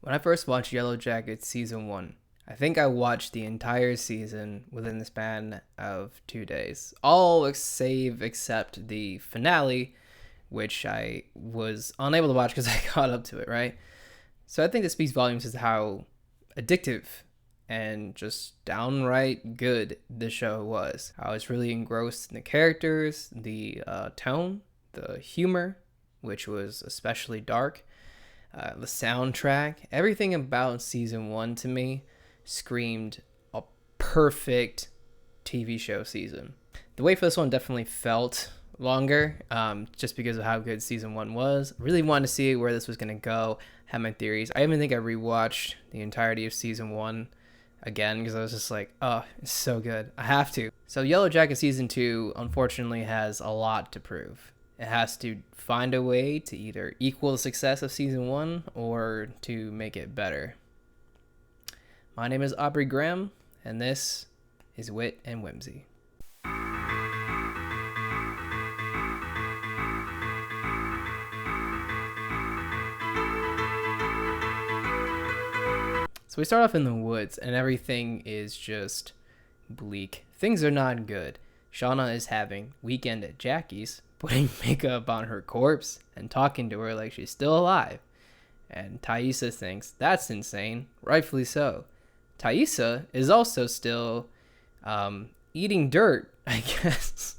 When I first watched Yellowjackets season 1, I think I watched the entire season within the span of 2 days. All save except the finale, which I was unable to watch because I caught up to it, right? So I think this speaks volumes as to how addictive and just downright good the show was. I was really engrossed in the characters, the tone, the humor, which was especially dark, the soundtrack, everything about season 1 to me screamed a perfect TV show season. The wait for this one definitely felt longer, just because of how good season 1 was. Really wanted to see where this was going to go, had my theories. I even think I rewatched the entirety of season 1 again because I was just like, oh, it's so good. I have to. So Yellowjacket season 2 unfortunately has a lot to prove. It has to find a way to either equal the success of season 1 or to make it better. My name is Aubrey Graham, and this is Wit and Whimsy. So we start off in the woods, and everything is just bleak. Things are not good. Shauna is having weekend at Jackie's, putting makeup on her corpse and talking to her like she's still alive. And Thaisa thinks that's insane, rightfully so. Thaisa is also still eating dirt, I guess.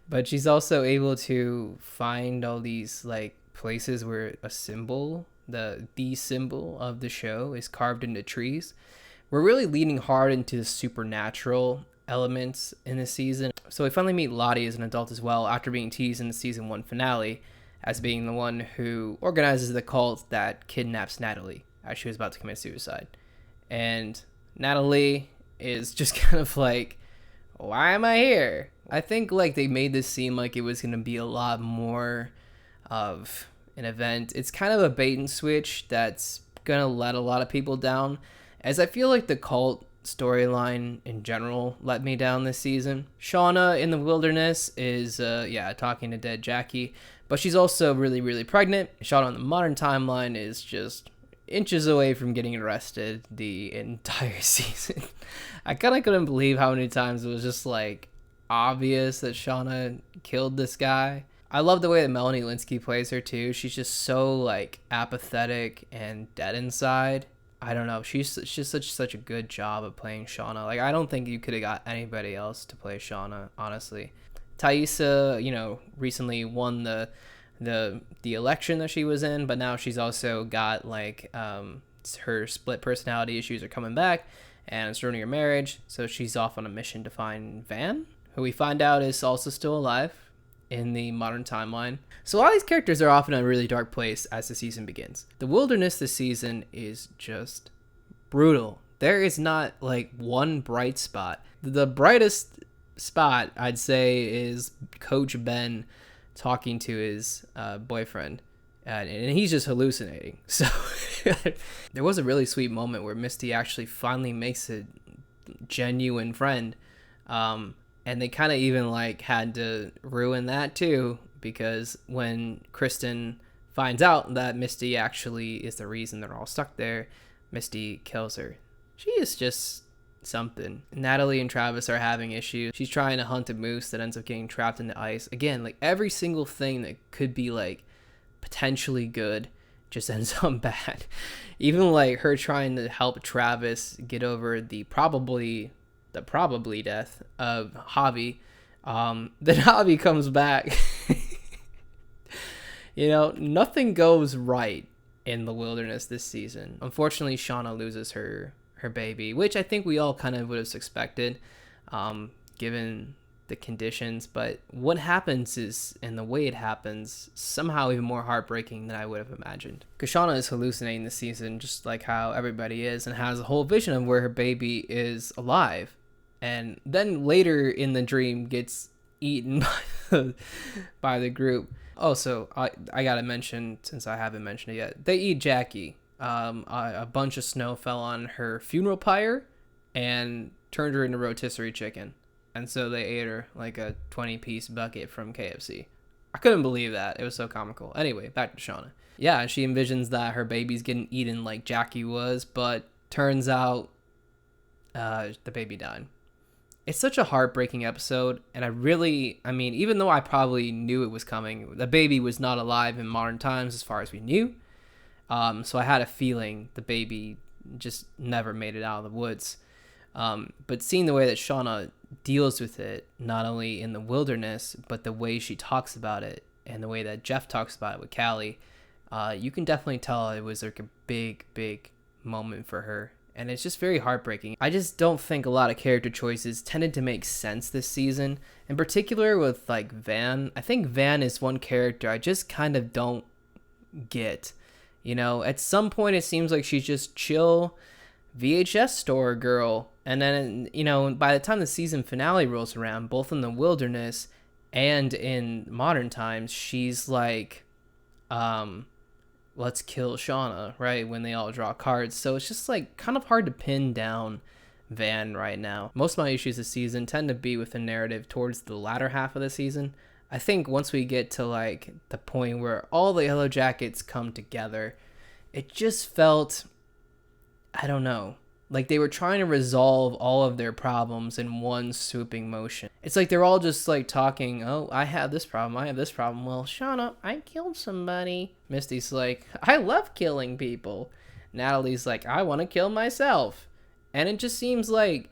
But she's also able to find all these like places where a symbol, the symbol of the show, is carved into trees. We're really leaning hard into the supernatural elements in this season. So we finally meet Lottie as an adult as well, after being teased in the season 1 finale as being the one who organizes the cult that kidnaps Natalie as she was about to commit suicide. And Natalie is just kind of like, why am I here? I think like they made this seem like it was going to be a lot more of an event. It's kind of a bait and switch that's going to let a lot of people down, as I feel like the cult storyline in general let me down this season. Shauna in the wilderness is talking to dead Jackie, but she's also really pregnant. Shauna on the modern timeline is just inches away from getting arrested the entire season. I kind of couldn't believe how many times it was just like obvious that Shauna killed this guy. I love the way that Melanie Linsky plays her too. She's just so like apathetic and dead inside. I don't know. She's such a good job of playing Shauna. Like, I don't think you could have got anybody else to play Shauna, honestly. Thaisa, recently won the election that she was in, but now she's also got like her split personality issues are coming back, and it's ruining her marriage. So she's off on a mission to find Van, who we find out is also still alive in the modern timeline. So a lot of these characters are often in a really dark place as the season begins. The wilderness this season is just brutal. There is not like one bright spot. The brightest spot, I'd say, is Coach Ben talking to his boyfriend, and he's just hallucinating. So there was a really sweet moment where Misty actually finally makes a genuine friend, and they kind of even like had to ruin that too, because when Kristen finds out that Misty actually is the reason they're all stuck there, Misty kills her. She is just something. Natalie and Travis are having issues. She's trying to hunt a moose that ends up getting trapped in the ice. Again, like every single thing that could be like potentially good just ends up bad. Even like her trying to help Travis get over the probably death of Javi. Then Javi comes back. Nothing goes right in the wilderness this season. Unfortunately, Shauna loses her baby, which I think we all kind of would have expected, given the conditions. But what happens is, and the way it happens, somehow even more heartbreaking than I would have imagined. Because Shauna is hallucinating this season, just like how everybody is, and has a whole vision of where her baby is alive. And then later in the dream gets eaten by the group. Also, I gotta mention, since I haven't mentioned it yet, they eat Jackie. A bunch of snow fell on her funeral pyre and turned her into rotisserie chicken. And so they ate her like a 20-piece bucket from KFC. I couldn't believe that. It was so comical. Anyway, back to Shauna. Yeah, she envisions that her baby's getting eaten like Jackie was, but turns out the baby died. It's such a heartbreaking episode, and I mean, even though I probably knew it was coming, the baby was not alive in modern times as far as we knew. So I had a feeling the baby just never made it out of the woods. But seeing the way that Shauna deals with it, not only in the wilderness, but the way she talks about it and the way that Jeff talks about it with Callie, you can definitely tell it was like a big, big moment for her. And it's just very heartbreaking. I just don't think a lot of character choices tended to make sense this season. In particular with like Van. I think Van is one character I just kind of don't get. You know, at some point it seems like she's just chill VHS store girl. And then, you know, by the time the season finale rolls around, both in the wilderness and in modern times, she's like, let's kill Shauna, right? When they all draw cards. So it's just like kind of hard to pin down Van right now. Most of my issues this season tend to be with the narrative towards the latter half of the season. I think once we get to like the point where all the Yellowjackets come together, it just felt, I don't know, like they were trying to resolve all of their problems in one swooping motion. It's like they're all just like talking, oh, I have this problem, I have this problem. Well, Shauna, I killed somebody. Misty's like, I love killing people. Natalie's like, I want to kill myself. And it just seems like,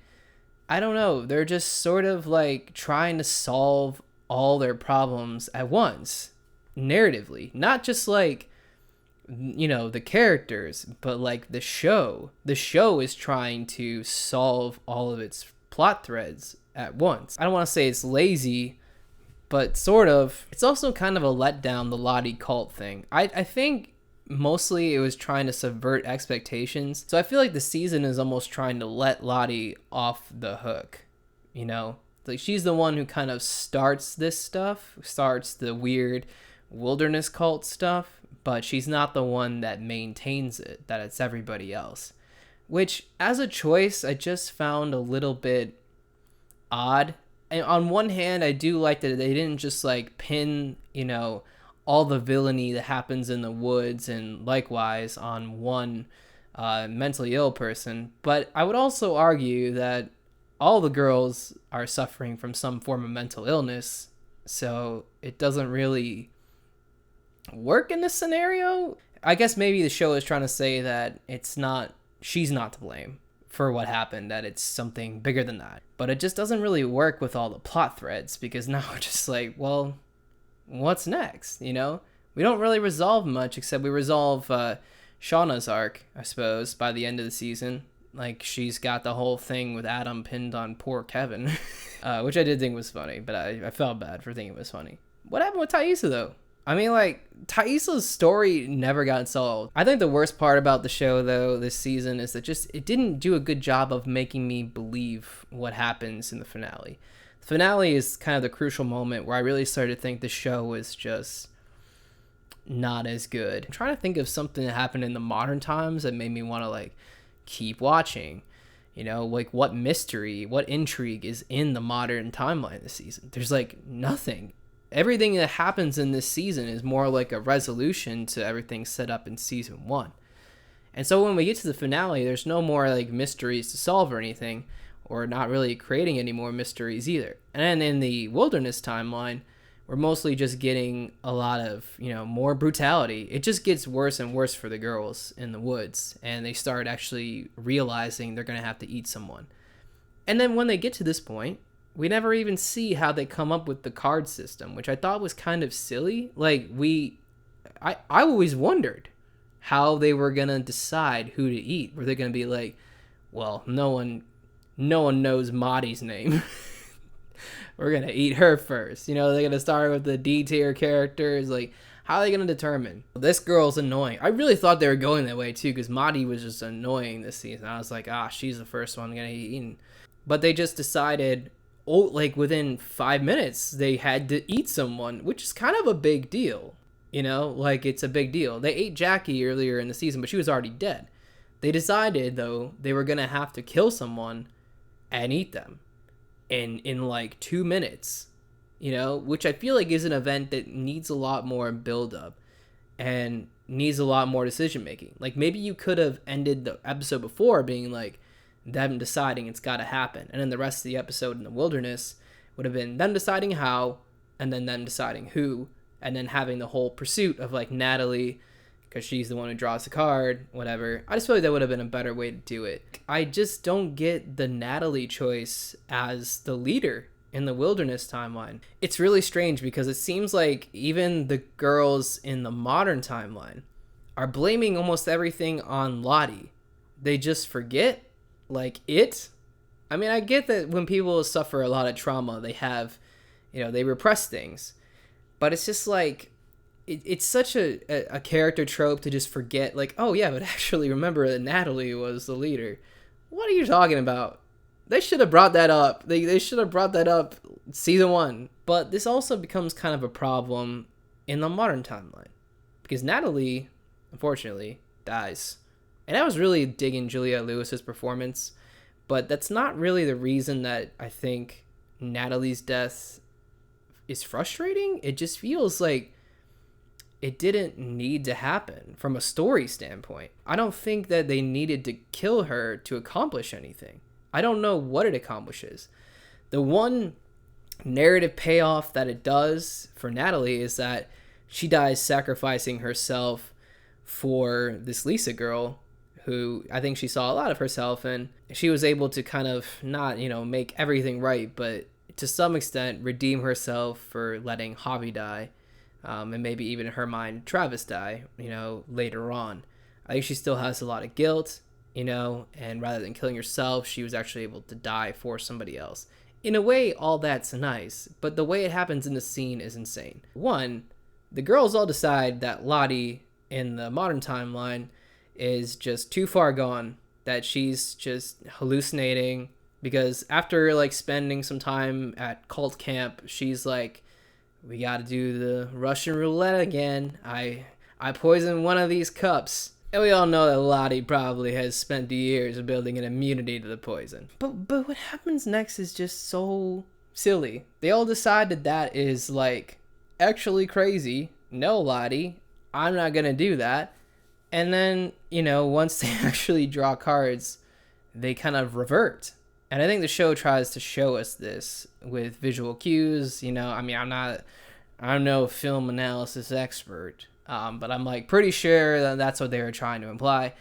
I don't know, they're just sort of like trying to solve all their problems at once, narratively. Not just like, you know, the characters, but like the show is trying to solve all of its plot threads at once. I don't want to say it's lazy, but sort of. It's also kind of a letdown, the Lottie cult thing. I think mostly it was trying to subvert expectations, so I feel like the season is almost trying to let Lottie off the hook, you know, like she's the one who kind of starts this stuff, starts the weird wilderness cult stuff, but she's not the one that maintains it, that it's everybody else. Which, as a choice, I just found a little bit odd. And on one hand, I do like that they didn't just like pin, you know, all the villainy that happens in the woods and likewise on one mentally ill person. But I would also argue that all the girls are suffering from some form of mental illness, so it doesn't really work in this scenario. I guess maybe the show is trying to say that she's not to blame for what happened, that it's something bigger than that. But it just doesn't really work with all the plot threads, because now we're just like, well, what's next, you know? We don't really resolve much, except we resolve Shauna's arc, I suppose, by the end of the season. Like, she's got the whole thing with Adam pinned on poor Kevin, which I did think was funny, but I felt bad for thinking it was funny. What happened with Taissa, though? I mean, like, Taissa's story never got solved. I think the worst part about the show, though, this season is that just it didn't do a good job of making me believe what happens in the finale. The finale is kind of the crucial moment where I really started to think the show was just not as good. I'm trying to think of something that happened in the modern times that made me want to, like, keep watching. You know, like, what mystery, what intrigue is in the modern timeline this season? There's, like, nothing. Everything that happens in this season is more like a resolution to everything set up in season 1. And so when we get to the finale, there's no more like mysteries to solve or anything, or not really creating any more mysteries either. And then in the wilderness timeline, we're mostly just getting a lot of, you know, more brutality. It just gets worse and worse for the girls in the woods, and they start actually realizing they're going to have to eat someone. And then when they get to this point, we never even see how they come up with the card system, which I thought was kind of silly. Like, I always wondered how they were going to decide who to eat. Were they going to be like, well, no one knows Maddie's name. We're going to eat her first. You know, they're going to start with the D tier characters. Like, how are they going to determine? This girl's annoying. I really thought they were going that way, too, because Maddie was just annoying this season. I was like, she's the first one going to get eaten. But they just decided, like within 5 minutes, they had to eat someone, which is kind of a big deal. You know, like, it's a big deal. They ate Jackie earlier in the season, but she was already dead. They decided, though, they were going to have to kill someone and eat them in like 2 minutes, you know, which I feel like is an event that needs a lot more build up. And needs a lot more decision making. Like maybe you could have ended the episode before being like them deciding it's got to happen, and then the rest of the episode in the wilderness would have been them deciding how, and then them deciding who, and then having the whole pursuit of like Natalie, because she's the one who draws the card, whatever. I just feel like that would have been a better way to do it. I just don't get the Natalie choice as the leader in the wilderness timeline. It's really strange because it seems like even the girls in the modern timeline are blaming almost everything on Lottie. They just forget, like, it. I mean, I get that when people suffer a lot of trauma, they have, they repress things. But it's just like, it's such a character trope to just forget, like, oh yeah, but actually remember that Natalie was the leader. What are you talking about? They should have brought that up. They should have brought that up season 1. But this also becomes kind of a problem in the modern timeline. Because Natalie, unfortunately, dies. And I was really digging Juliette Lewis's performance. But that's not really the reason that I think Natalie's death is frustrating. It just feels like it didn't need to happen from a story standpoint. I don't think that they needed to kill her to accomplish anything. I don't know what it accomplishes. The one narrative payoff that it does for Natalie is that she dies sacrificing herself for this Lisa girl who I think she saw a lot of herself in. She was able to kind of not, make everything right, but to some extent redeem herself for letting Javi die. And maybe even in her mind, Travis die, later on. I think she still has a lot of guilt, and rather than killing herself, she was actually able to die for somebody else. In a way, all that's nice, but the way it happens in the scene is insane. One, the girls all decide that Lottie in the modern timeline is just too far gone, that she's just hallucinating, because after like spending some time at cult camp, she's like, we gotta do the Russian roulette again. I poisoned one of these cups. And we all know that Lottie probably has spent years building an immunity to the poison. But what happens next is just so silly. They all decide that is like actually crazy. No, Lottie, I'm not gonna do that. And then, once they actually draw cards, they kind of revert. And I think the show tries to show us this with visual cues. I'm no film analysis expert, but I'm like pretty sure that that's what they were trying to imply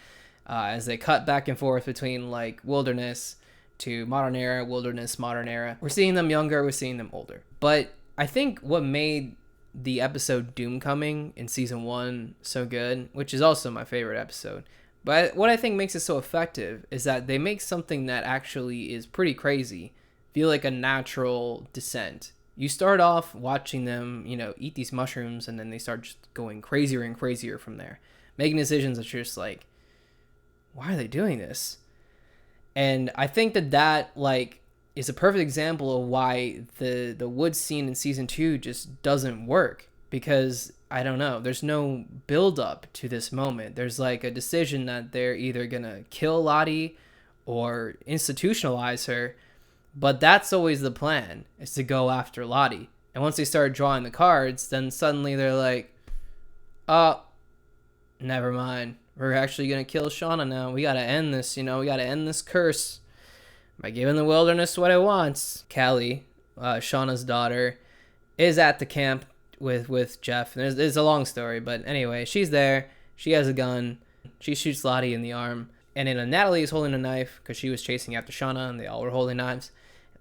as they cut back and forth between like wilderness to modern era, wilderness, modern era. We're seeing them younger, we're seeing them older. But I think what made the episode Doomcoming in season 1 so good, which is also my favorite episode, but what I think makes it so effective is that they make something that actually is pretty crazy feel like a natural descent. You start off watching them, eat these mushrooms, and then they start just going crazier and crazier from there, making decisions that you're just like, why are they doing this? And I think that like is a perfect example of why the woods scene in season 2 just doesn't work, because I don't know, there's no build up to this moment. There's like a decision that they're either gonna kill Lottie or institutionalize her, but that's always the plan, is to go after Lottie. And once they start drawing the cards, then suddenly they're like, oh, never mind, we're actually gonna kill Shauna now. We gotta end this, we gotta end this curse by giving the wilderness what it wants. Callie, Shauna's daughter, is at the camp with Jeff. And there's a long story, but anyway, she's there. She has a gun. She shoots Lottie in the arm. And then Natalie is holding a knife because she was chasing after Shauna, and they all were holding knives.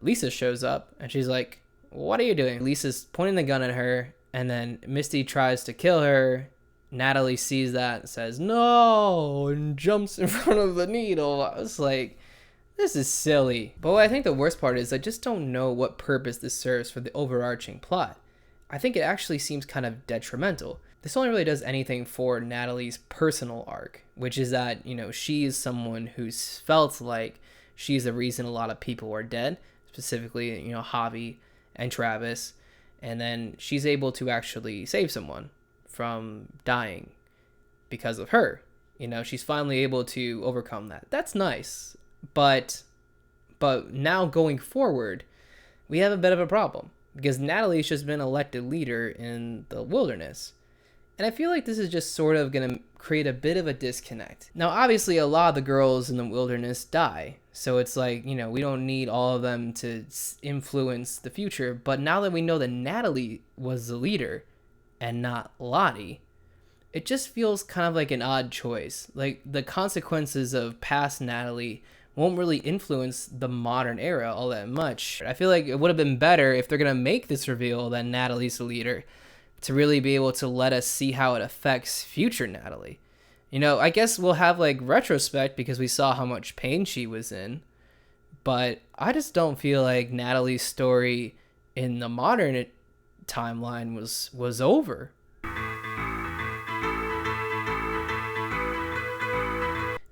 Lisa shows up, and she's like, what are you doing? Lisa's pointing the gun at her, and then Misty tries to kill her. Natalie sees that and says, no, and jumps in front of the needle. I was like, this is silly. But what I think the worst part is I just don't know what purpose this serves for the overarching plot. I think it actually seems kind of detrimental. This only really does anything for Natalie's personal arc, which is that, she is someone who's felt like she's the reason a lot of people are dead, specifically, Javi and Travis. And then she's able to actually save someone from dying because of her. She's finally able to overcome that. That's nice. But now going forward, we have a bit of a problem, because Natalie's just been elected leader in the wilderness. And I feel like this is just sort of going to create a bit of a disconnect. Now, obviously, a lot of the girls in the wilderness die. So it's like, we don't need all of them to influence the future. But now that we know that Natalie was the leader and not Lottie, it just feels kind of like an odd choice. Like, the consequences of past Natalie won't really influence the modern era all that much. I feel like it would have been better if they're going to make this reveal that Natalie's the leader, to really be able to let us see how it affects future Natalie. I guess we'll have like retrospect because we saw how much pain she was in, but I just don't feel like Natalie's story in the modern timeline was over.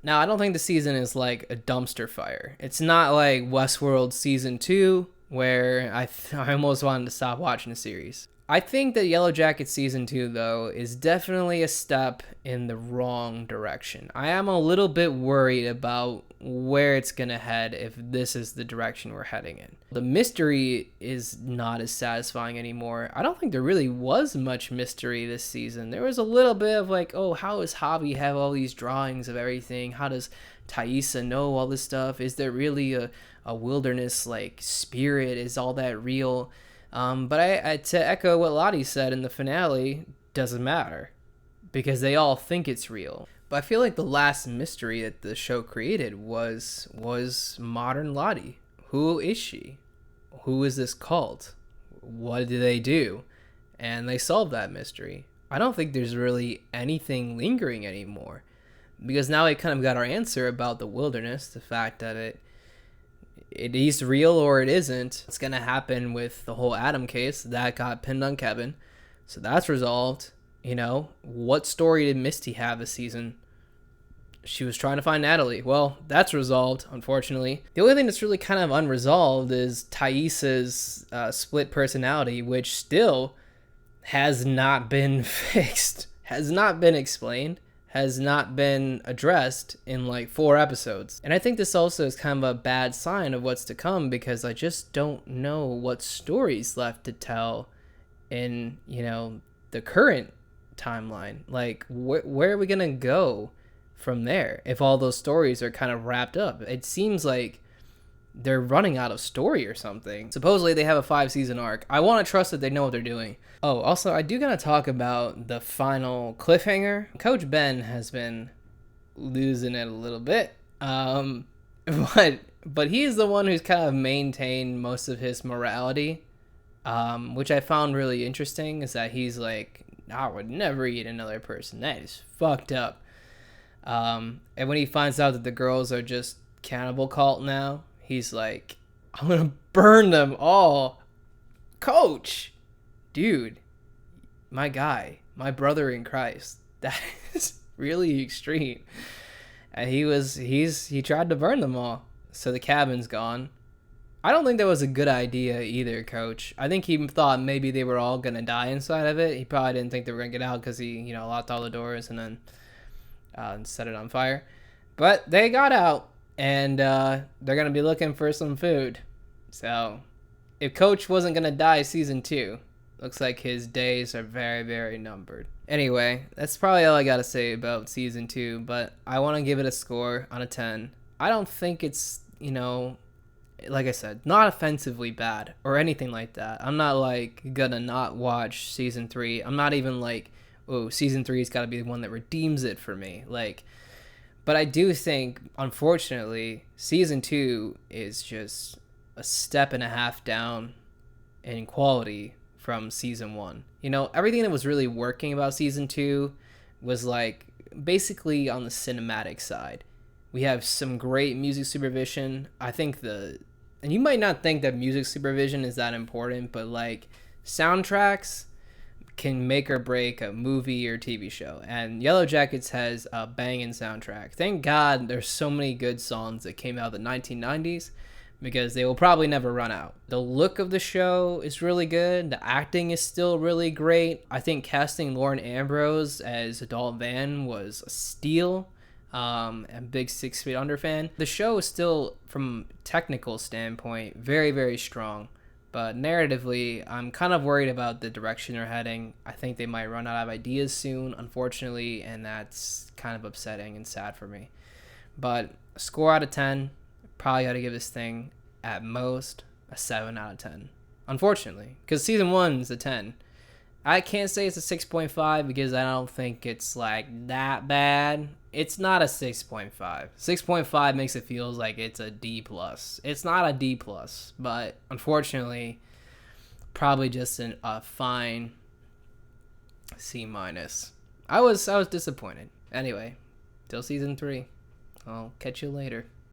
Now, I don't think the season is like a dumpster fire. It's not like Westworld season 2 where I almost wanted to stop watching the series. I think that Yellowjackets season 2, though, is definitely a step in the wrong direction. I am a little bit worried about where it's going to head if this is the direction we're heading in. The mystery is not as satisfying anymore. I don't think there really was much mystery this season. There was a little bit of like, oh, how does Javi have all these drawings of everything? How does Thaisa know all this stuff? Is there really a wilderness like spirit? Is all that real? But I to echo what Lottie said in the finale, doesn't matter because they all think it's real. But I feel like the last mystery that the show created was modern Lottie. Who is she? Who is this cult? What do they do? And they solved that mystery. I don't think there's really anything lingering anymore because now we kind of got our answer about the wilderness, the fact that it is real or it isn't. It's gonna happen with the whole Adam case that got pinned on Kevin, so that's resolved. What story did Misty have this season? She was trying to find Natalie. Well, that's resolved, unfortunately. The only thing that's really kind of unresolved is Thaisa's split personality, which still has not been fixed, has not been explained, has not been addressed in like 4 episodes. And I think this also is kind of a bad sign of what's to come because I just don't know what stories left to tell in, the current timeline. Like, where are we going to go from there if all those stories are kind of wrapped up? It seems like they're running out of story or something. Supposedly they have a 5-season arc. I want to trust that they know what they're doing. Oh, also, I do gotta talk about the final cliffhanger. Coach Ben has been losing it a little bit. But he's the one who's kind of maintained most of his morality, which I found really interesting, is that he's like, I would never eat another person. That is fucked up. And when he finds out that the girls are just cannibal cult now, he's like, I'm gonna burn them all. Coach, dude, my guy, my brother in Christ, that is really extreme. And he tried to burn them all, so the cabin's gone. I don't think that was a good idea either, Coach. I think he thought maybe they were all gonna die inside of it. He probably didn't think they were gonna get out because he locked all the doors and then set it on fire. But they got out, and they're gonna be looking for some food. So if Coach wasn't gonna die season 2, looks like his days are very, very numbered. Anyway, that's probably all I gotta say about season 2, but I want to give it a score on a 10. I don't think it's, like I said, not offensively bad or anything like that. I'm not like gonna not watch season 3. I'm not even like, oh, season 3's gotta be the one that redeems it for me. But I do think, unfortunately, season 2 is just a step and a half down in quality from season 1. Everything that was really working about season 2 was like basically on the cinematic side. We have some great music supervision. I think and you might not think that music supervision is that important, but like soundtracks can make or break a movie or TV show, and Yellowjackets has a banging soundtrack. Thank God there's so many good songs that came out in the 1990s, because they will probably never run out. The look of the show is really good. The acting is still really great. I think casting Lauren Ambrose as Adult Van was a steal. I'm a big 6 Feet Under fan. The show is still, from a technical standpoint, very, very strong. But narratively, I'm kind of worried about the direction they're heading. I think they might run out of ideas soon, unfortunately, and that's kind of upsetting and sad for me. But score out of 10, probably got to give this thing at most a 7 out of 10. Unfortunately, because season 1 is a 10. I can't say it's a 6.5 because I don't think it's like that bad. It's not a 6.5. 6.5 makes it feel like it's a D plus. It's not a D plus, but unfortunately, probably just a fine C minus. I was disappointed. Anyway, till season 3. I'll catch you later.